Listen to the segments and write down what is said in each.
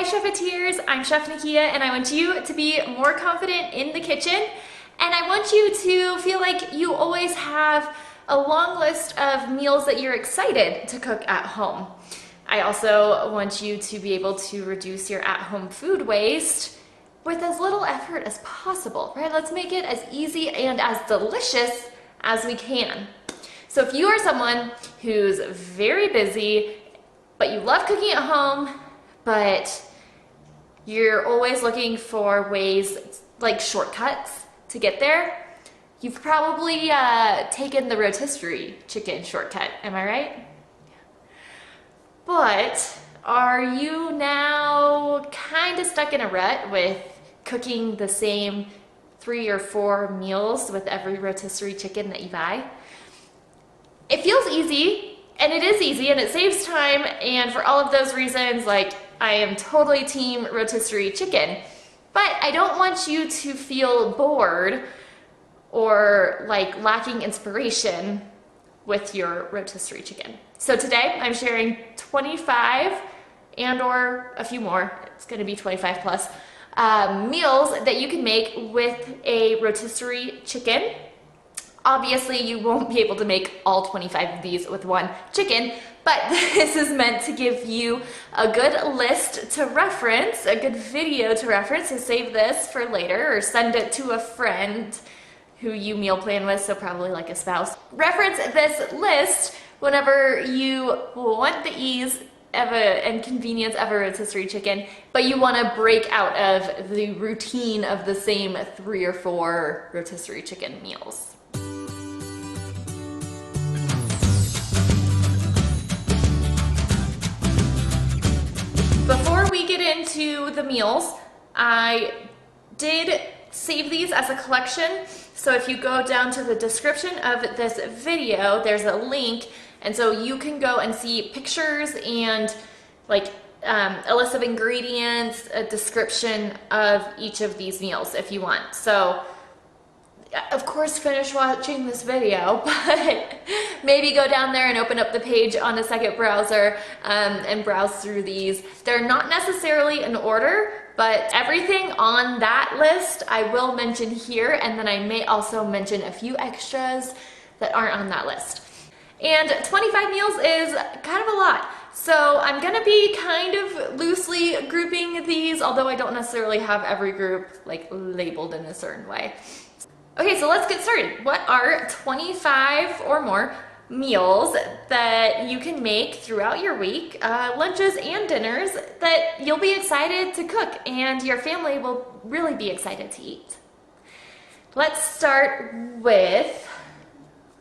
Chefeteers, I'm Chef Nakia, and I want you to be more confident in the kitchen, and I want you to feel like you always have a long list of meals that you're excited to cook at home. I also want you to be able to reduce your at-home food waste with as little effort as possible, right? Let's make it as easy and as delicious as we can. So if you are someone who's very busy, but you love cooking at home, but you're always looking for ways, like shortcuts to get there, you've probably taken the rotisserie chicken shortcut, am I right? But are you now kind of stuck in a rut with cooking the same 3 or 4 meals with every rotisserie chicken that you buy? It feels easy, and it is easy, and it saves time, and for all of those reasons, like, I am totally team rotisserie chicken. But I don't want you to feel bored or like lacking inspiration with your rotisserie chicken. So today I'm sharing 25 and or a few more, it's gonna be 25 plus, meals that you can make with a rotisserie chicken. Obviously, you won't be able to make all 25 of these with one chicken, but this is meant to give you a good list to reference, a good video to reference, to save this for later or send it to a friend who you meal plan with, so probably like a spouse. Reference this list whenever you want the ease of and convenience of a rotisserie chicken, but you want to break out of the routine of the same 3 or 4 rotisserie chicken meals. Before we get into the meals, I did save these as a collection. So if you go down to the description of this video, there's a link. And so you can go and see pictures and like a list of ingredients, a description of each of these meals if you want. So of course, finish watching this video, but maybe go down there and open up the page on a second browser and browse through these. They're not necessarily in order, but everything on that list I will mention here, and then I may also mention a few extras that aren't on that list. And 25 meals is kind of a lot. So I'm gonna be kind of loosely grouping these, although I don't necessarily have every group like labeled in a certain way. Okay, so let's get started. What are 25 or more meals that you can make throughout your week, lunches and dinners, that you'll be excited to cook and your family will really be excited to eat? Let's start with,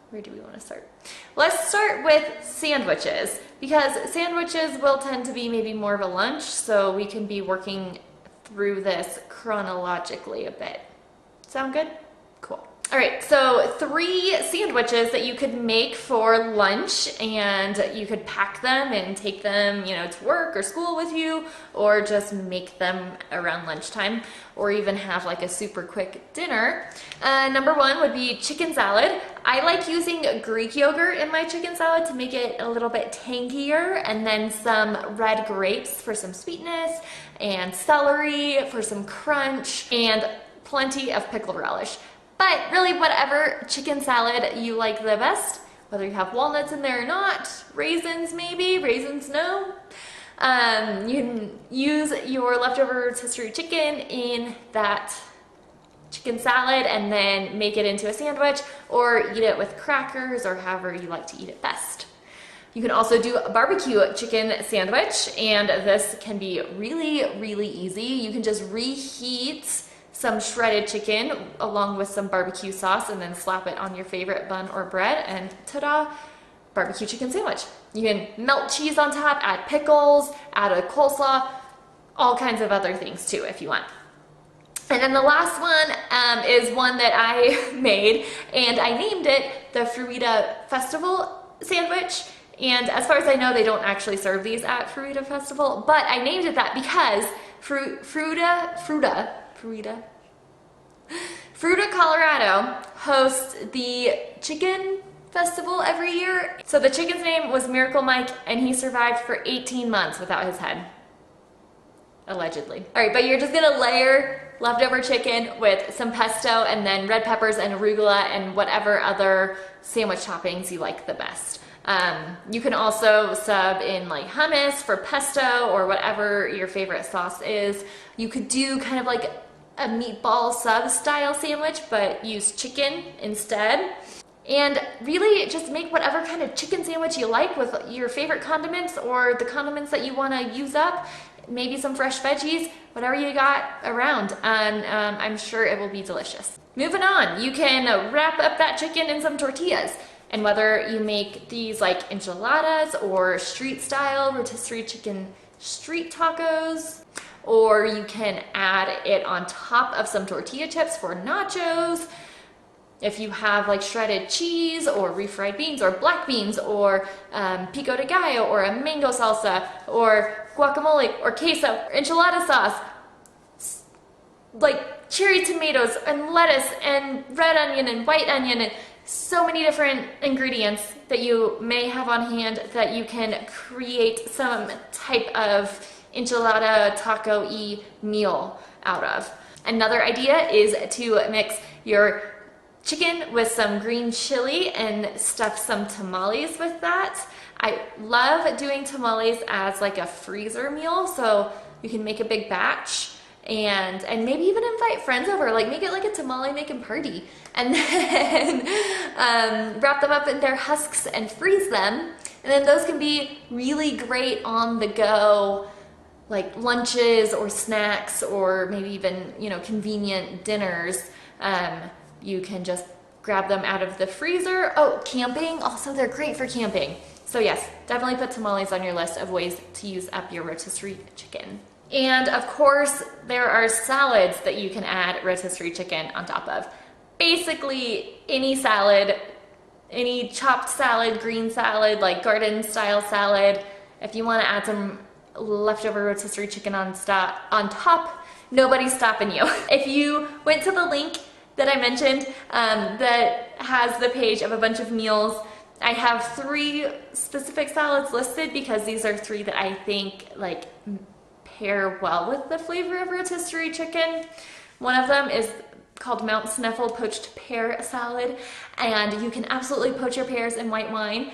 where do we want to start? Let's start with sandwiches, because sandwiches will tend to be maybe more of a lunch, so we can be working through this chronologically a bit. Sound good? Cool. All right, so 3 sandwiches that you could make for lunch, and you could pack them and take them, you know, to work or school with you, or just make them around lunchtime, or even have like a super quick dinner. Number 1 would be chicken salad. I like using Greek yogurt in my chicken salad to make it a little bit tangier, and then some red grapes for some sweetness, and celery for some crunch, and plenty of pickled relish. But really, whatever chicken salad you like the best, whether you have walnuts in there or not, raisins maybe, raisins no. You can use your leftover rotisserie chicken in that chicken salad and then make it into a sandwich, or eat it with crackers, or however you like to eat it best. You can also do a barbecue chicken sandwich, and this can be really, really easy. You can just reheat some shredded chicken along with some barbecue sauce and then slap it on your favorite bun or bread, and ta-da, barbecue chicken sandwich. You can melt cheese on top, add pickles, add a coleslaw, all kinds of other things too if you want. And then the last one is one that I made, and I named it the Fruita Festival sandwich. And as far as I know, they don't actually serve these at Fruita Festival, but I named it that because Fruita, Colorado hosts the chicken festival every year. So the chicken's name was Miracle Mike, and he survived for 18 months without his head. allegedly. All right, but you're just gonna layer leftover chicken with some pesto and then red peppers and arugula and whatever other sandwich toppings you like the best. You can also sub in like hummus for pesto or whatever your favorite sauce is. You could do kind of like a meatball sub style sandwich, but use chicken instead. And really just make whatever kind of chicken sandwich you like with your favorite condiments or the condiments that you want to use up, maybe some fresh veggies, whatever you got around, and I'm sure it will be delicious. Moving on, you can wrap up that chicken in some tortillas. And whether you make these like enchiladas or street style rotisserie chicken street tacos, or you can add it on top of some tortilla chips for nachos. If you have like shredded cheese or refried beans or black beans or pico de gallo or a mango salsa or guacamole or queso or enchilada sauce, like cherry tomatoes and lettuce and red onion and white onion and so many different ingredients that you may have on hand that you can create some type of enchilada taco-y meal out of. Another idea is to mix your chicken with some green chili and stuff some tamales with that. I love doing tamales as like a freezer meal, so you can make a big batch and maybe even invite friends over, like make it like a tamale making party, and then wrap them up in their husks and freeze them, and then those can be really great on the go, like lunches or snacks or maybe even, you know, convenient dinners. You can just grab them out of the freezer. Oh, camping, also they're great for camping. So yes, definitely put tamales on your list of ways to use up your rotisserie chicken. And of course, there are salads that you can add rotisserie chicken on top of. Basically, any salad, any chopped salad, green salad, like garden style salad. If you want to add some leftover rotisserie chicken on top, nobody's stopping you. If you went to the link that I mentioned that has the page of a bunch of meals, I have 3 specific salads listed because these are 3 that I think like pair well with the flavor of rotisserie chicken. One of them is called Mount Snuffle Poached Pear Salad, and you can absolutely poach your pears in white wine,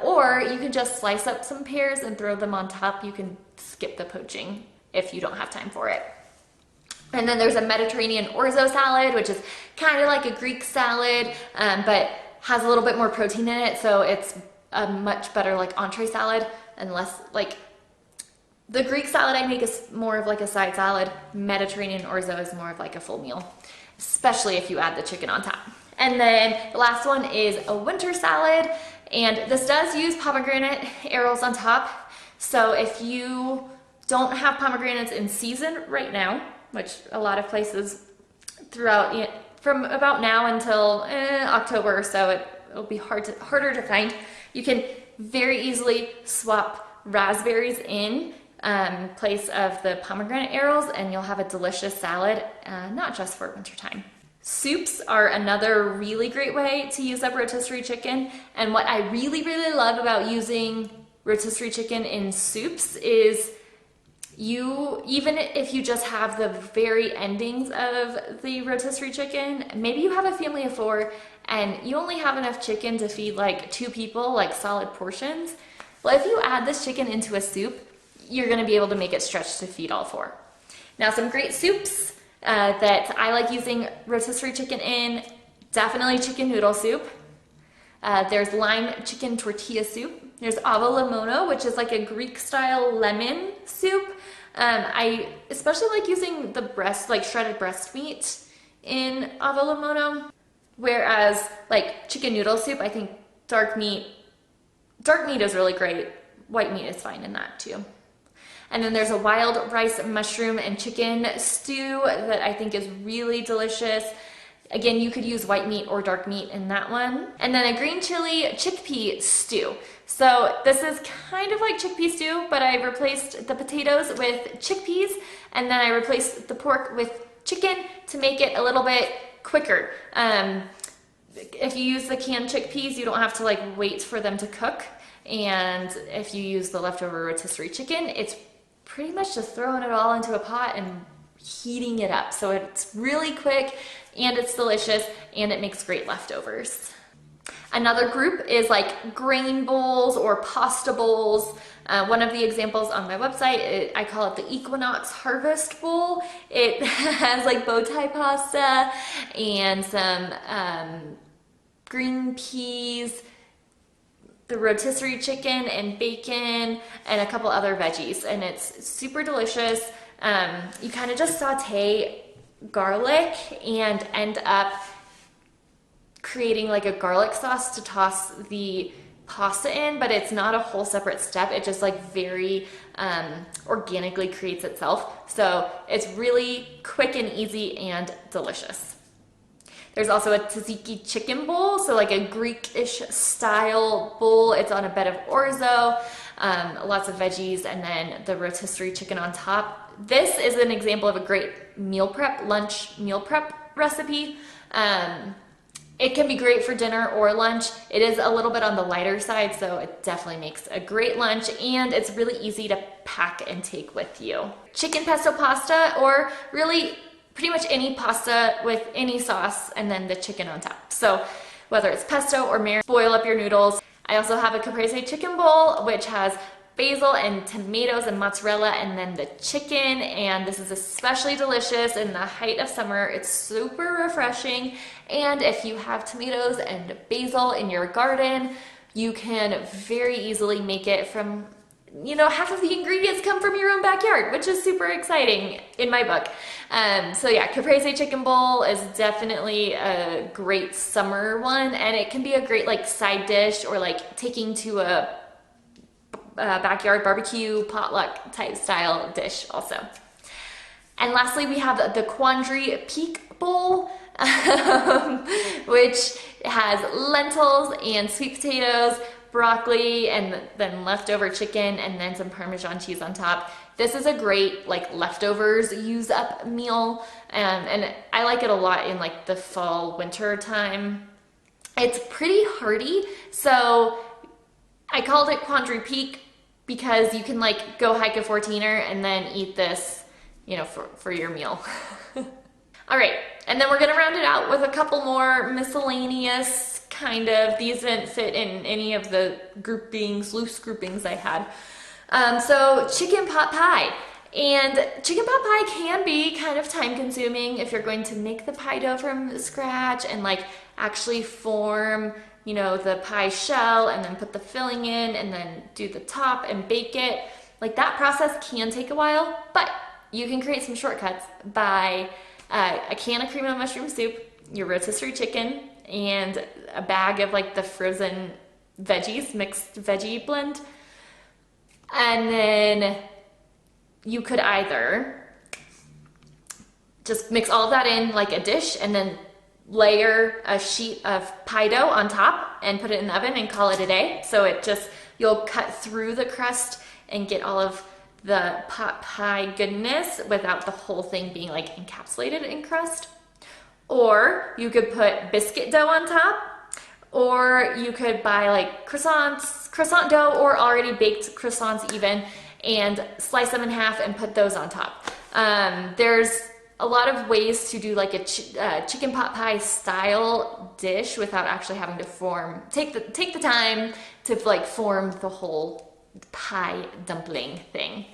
or you can just slice up some pears and throw them on top. You can skip the poaching if you don't have time for it. And then there's a Mediterranean orzo salad, which is kind of like a Greek salad, but has a little bit more protein in it, so it's a much better like entree salad and less like the Greek salad I make is more of like a side salad. Mediterranean orzo is more of like a full meal, especially if you add the chicken on top. And then the last one is a winter salad, and this does use pomegranate arils on top. So if you don't have pomegranates in season right now, which a lot of places throughout, from about now until October or so, it'll be harder to find. You can very easily swap raspberries in place of the pomegranate arils, and you'll have a delicious salad, not just for wintertime. Soups are another really great way to use up rotisserie chicken, and what I really, really love about using rotisserie chicken in soups is even if you just have the very endings of the rotisserie chicken, maybe you have a family of 4 and you only have enough chicken to feed like 2 people, like solid portions. Well, if you add this chicken into a soup, you're gonna be able to make it stretch to feed all 4. Now, some great soups that I like using rotisserie chicken in, definitely chicken noodle soup. There's lime chicken tortilla soup. There's avo limono, which is like a Greek style lemon soup. I especially like using the shredded breast meat in avo limono. Whereas like chicken noodle soup, I think dark meat is really great. White meat is fine in that too. And then there's a wild rice, mushroom, and chicken stew that I think is really delicious. Again, you could use white meat or dark meat in that one. And then a green chili chickpea stew. So this is kind of like chickpea stew, but I replaced the potatoes with chickpeas, and then I replaced the pork with chicken to make it a little bit quicker. If you use the canned chickpeas, you don't have to like wait for them to cook. And if you use the leftover rotisserie chicken, it's pretty much just throwing it all into a pot and heating it up. So it's really quick and it's delicious and it makes great leftovers. Another group is like grain bowls or pasta bowls. One of the examples on my website, I call it the Equinox Harvest Bowl. It has like bow tie pasta and some green peas, the rotisserie chicken and bacon, and a couple other veggies, and it's super delicious. You kind of just saute garlic and end up creating like a garlic sauce to toss the pasta in, but it's not a whole separate step. It just like very organically creates itself. So it's really quick and easy and delicious. There's also a tzatziki chicken bowl, so like a Greek-ish style bowl. It's on a bed of orzo, lots of veggies, and then the rotisserie chicken on top. This is an example of a great lunch meal prep recipe. It can be great for dinner or lunch. It is a little bit on the lighter side, so it definitely makes a great lunch, and it's really easy to pack and take with you. Chicken pesto pasta, or really pretty much any pasta with any sauce, and then the chicken on top. So whether it's pesto or marinara, boil up your noodles. I also have a caprese chicken bowl, which has basil and tomatoes and mozzarella, and then the chicken, and this is especially delicious in the height of summer. It's super refreshing, and if you have tomatoes and basil in your garden, you can very easily make it from, you know, half of the ingredients come from your own backyard, which is super exciting in my book. So yeah, caprese chicken bowl is definitely a great summer one, and it can be a great like side dish or like taking to a backyard barbecue potluck type style dish also. And lastly, we have the Quandary Peak bowl, which has lentils and sweet potatoes, broccoli, and then leftover chicken, and then some Parmesan cheese on top. This is a great like leftovers use up meal, and I like it a lot in like the fall winter time. It's pretty hearty, so I called it Quandary Peak because you can like go hike a 14er and then eat this, you know, for your meal. All right, and then we're gonna round it out with a couple more miscellaneous kind of, these didn't fit in any of the loose groupings I had. So chicken pot pie. And chicken pot pie can be kind of time consuming if you're going to make the pie dough from scratch and like actually form, you know, the pie shell and then put the filling in and then do the top and bake it. Like that process can take a while, but you can create some shortcuts by a can of cream of mushroom soup, your rotisserie chicken, and a bag of like the frozen veggies, mixed veggie blend. And then you could either just mix all of that in like a dish and then layer a sheet of pie dough on top and put it in the oven and call it a day. So it just, you'll cut through the crust and get all of the pot pie goodness without the whole thing being like encapsulated in crust. Or you could put biscuit dough on top, or you could buy like croissant dough or already baked croissants even, and slice them in half and put those on top. There's a lot of ways to do like a chicken pot pie style dish without actually having to take the time to like form the whole pie dumpling thing.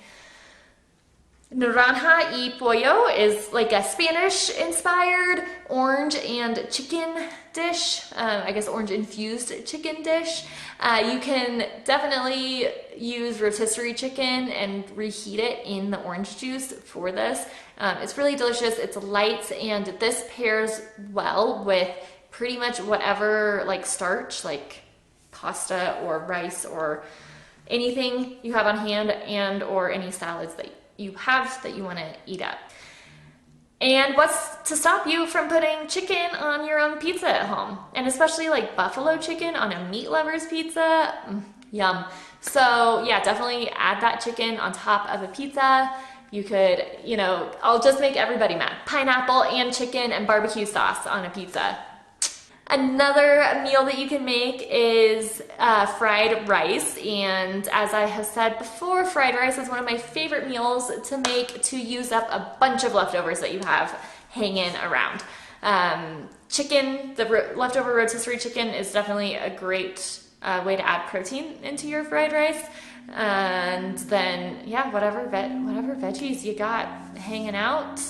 Naranja y pollo is like a Spanish-inspired orange and chicken dish, I guess orange-infused chicken dish. You can definitely use rotisserie chicken and reheat it in the orange juice for this. It's really delicious, it's light, and this pairs well with pretty much whatever like starch, like pasta or rice or anything you have on hand, and or any salads that you have that you want to eat up. And what's to stop you from putting chicken on your own pizza at home? And especially like buffalo chicken on a meat lover's pizza, yum. So yeah, definitely add that chicken on top of a pizza. You could, you know, I'll just make everybody mad. Pineapple and chicken and barbecue sauce on a pizza. Another meal that you can make is fried rice, and as I have said before, fried rice is one of my favorite meals to make to use up a bunch of leftovers that you have hanging around. Chicken, the leftover rotisserie chicken is definitely a great way to add protein into your fried rice. And then, yeah, whatever veggies you got hanging out,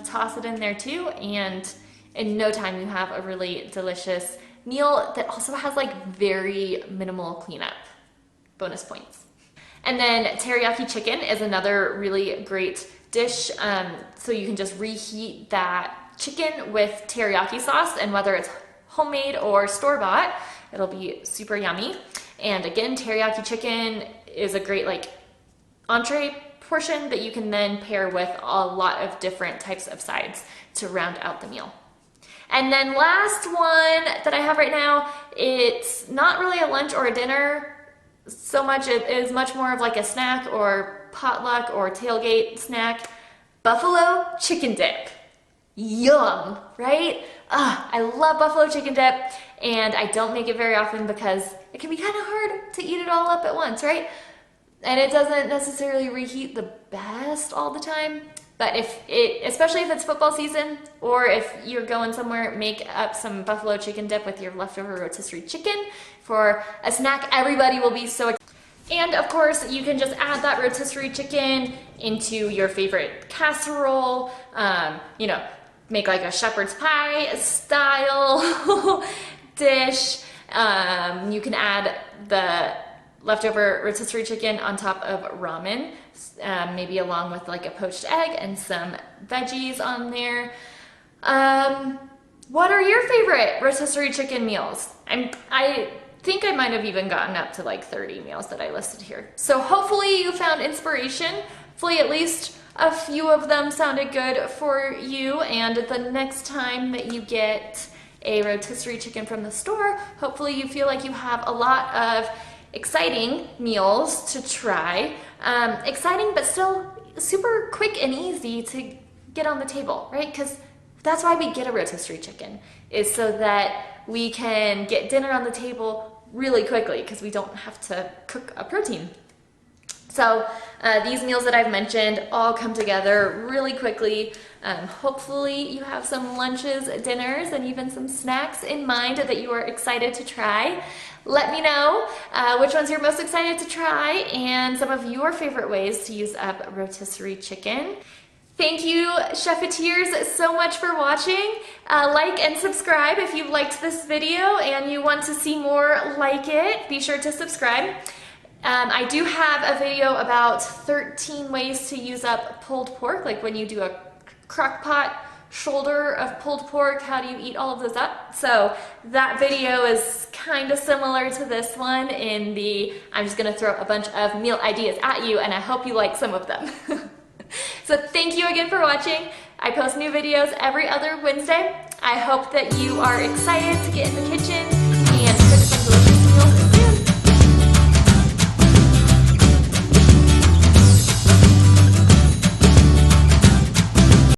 toss it in there too, and in no time you have a really delicious meal that also has like very minimal cleanup. Bonus points. And then teriyaki chicken is another really great dish. So you can just reheat that chicken with teriyaki sauce, and whether it's homemade or store-bought, it'll be super yummy. And again, teriyaki chicken is a great like entree portion that you can then pair with a lot of different types of sides to round out the meal. And then last one that I have right now, it's not really a lunch or a dinner so much, it is much more of like a snack or potluck or tailgate snack. Buffalo chicken dip. Yum, right? I love buffalo chicken dip, and I don't make it very often because it can be kind of hard to eat it all up at once, right? And it doesn't necessarily reheat the best all the time. But especially if it's football season, or if you're going somewhere, make up some buffalo chicken dip with your leftover rotisserie chicken for a snack. Everybody will be so excited. And of course, you can just add that rotisserie chicken into your favorite casserole, make like a shepherd's pie style dish. You can add the leftover rotisserie chicken on top of ramen, maybe along with like a poached egg and some veggies on there. What are your favorite rotisserie chicken meals? I think I might have even gotten up to like 30 meals that I listed here. So hopefully you found inspiration. Hopefully at least a few of them sounded good for you, and the next time that you get a rotisserie chicken from the store, hopefully you feel like you have a lot of exciting meals to try. Exciting, but still super quick and easy to get on the table, right? Because that's why we get a rotisserie chicken, is so that we can get dinner on the table really quickly because we don't have to cook a protein. So these meals that I've mentioned all come together really quickly. Hopefully you have some lunches, dinners, and even some snacks in mind that you are excited to try. Let me know which ones you're most excited to try and some of your favorite ways to use up rotisserie chicken. Thank you, Chefeteers, so much for watching. Like and subscribe if you liked this video and you want to see more like it. Be sure to subscribe. I do have a video about 13 ways to use up pulled pork, like when you do a crock pot shoulder of pulled pork, how do you eat all of those up? So that video is kind of similar to this one in the, I'm just gonna throw a bunch of meal ideas at you and I hope you like some of them. So thank you again for watching. I post new videos every other Wednesday. I hope that you are excited to get in the kitchen